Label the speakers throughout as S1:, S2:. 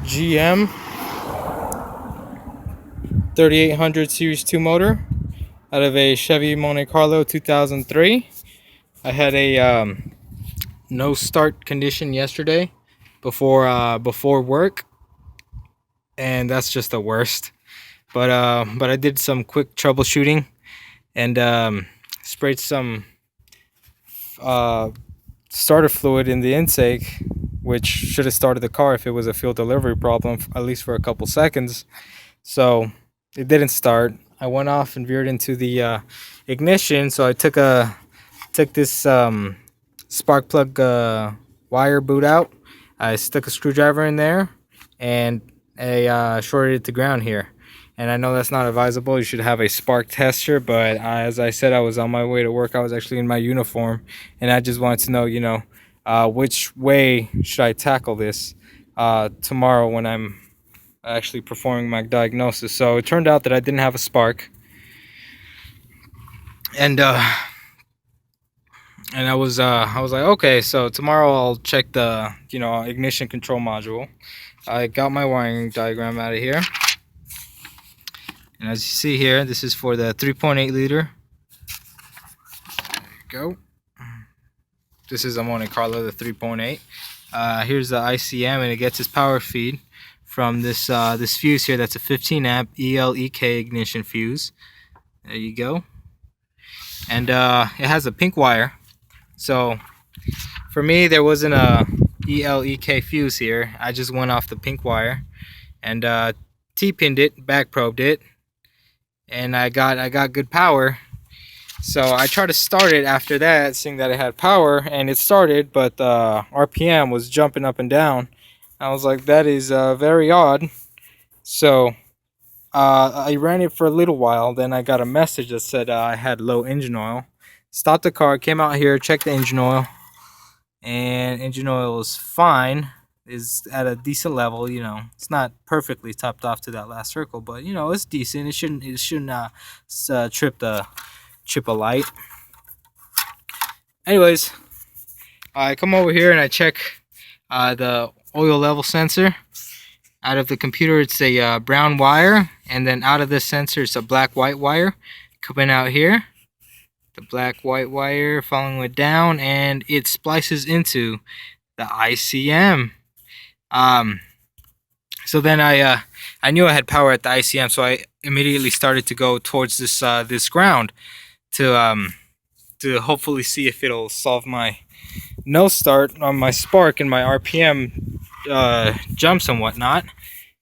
S1: GM 3800 Series 2 motor out of a Chevy Monte Carlo 2003. I had a no start condition yesterday before work, and that's just the worst. But I did some quick troubleshooting and sprayed some uh, starter fluid in the intake, which should have started the car if it was a fuel delivery problem, at least for a couple seconds. So it didn't start. I went off and veered into the ignition. So I took this spark plug wire boot out. I stuck a screwdriver in there, and I shorted it to ground here. And I know that's not advisable. You should have a spark tester, but as I said, I was on my way to work. I was actually in my uniform, and I just wanted to know, which way should I tackle this tomorrow when I'm actually performing my diagnosis. So it turned out that I didn't have a spark, and I was like, okay, so tomorrow I'll check the ignition control module. I got my wiring diagram out of here, and as you see here, this is for the 3.8 liter. There you go. This is a Monte Carlo, the 3.8. Here's the ICM, and it gets its power feed from this this fuse here. That's a 15 amp ELEK ignition fuse. There you go. And it has a pink wire. So for me, there wasn't a ELEK fuse here. I just went off the pink wire and T-pinned it, back probed it, and I got good power. So I tried to start it after that, seeing that it had power, and it started, but RPM was jumping up and down. I was like, that is very odd. So I ran it for a little while. Then I got a message that said I had low engine oil. Stopped the car, came out here, checked the engine oil, and engine oil is fine. Is at a decent level. It's not perfectly topped off to that last circle, but it's decent. It shouldn't chip a light. Anyways, I come over here and I check the oil level sensor. Out of the computer, it's a brown wire, and then out of this sensor, it's a black-white wire coming out here. The black-white wire following it down, and it splices into the ICM. So then I knew I had power at the ICM, so I immediately started to go towards this ground to hopefully see if it'll solve my no start on my spark and my RPM jumps and whatnot.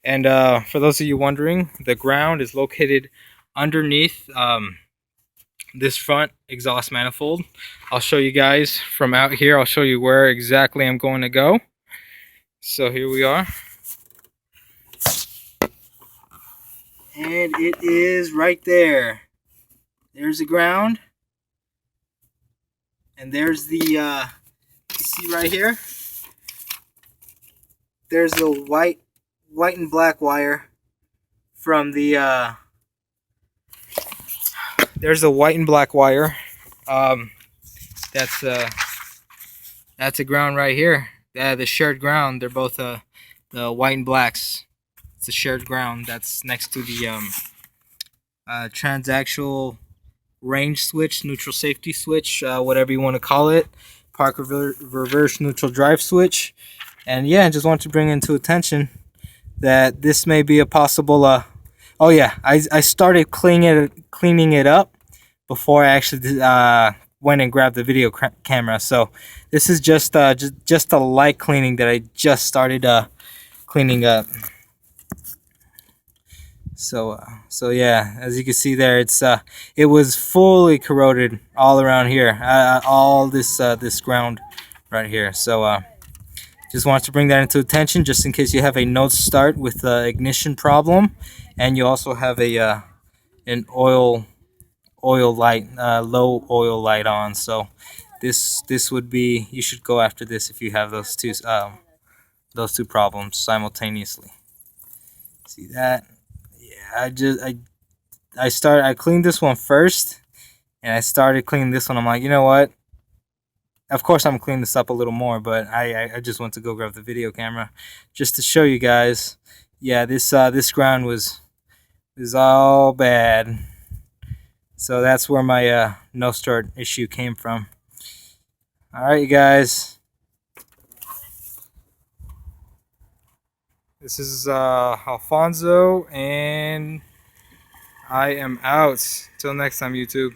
S1: And for those of you wondering, the ground is located underneath this front exhaust manifold. I'll show you guys from out here. I'll show you where exactly I'm going to go. So here we are, and it is right there. There's the ground, and there's the you see right here, there's the white and black wire from the there's the white and black wire. That's a ground right here. The shared ground. They're both the white and blacks. It's a shared ground that's next to the transaxle range switch, neutral safety switch, whatever you want to call it, park reverse neutral drive switch. And yeah, I just want to bring into attention that this may be a possible oh yeah, I started cleaning it up before I actually went and grabbed the video camera. So this is just a light cleaning that I just started cleaning up. So yeah, as you can see there, it was fully corroded all around here, all this ground right here. So just wanted to bring that into attention, just in case you have a no start with the ignition problem, and you also have a an oil light, low oil light on. So this would be, you should go after this if you have those two problems simultaneously. See that? Yeah, I cleaned this one first, and I started cleaning this one. I'm like, you know what? Of course, I'm gonna clean this up a little more, but I just went to go grab the video camera just to show you guys. Yeah, this ground was all bad. So that's where my no start issue came from. All right, you guys. This is Alfonso, and I am out. Till next time, YouTube.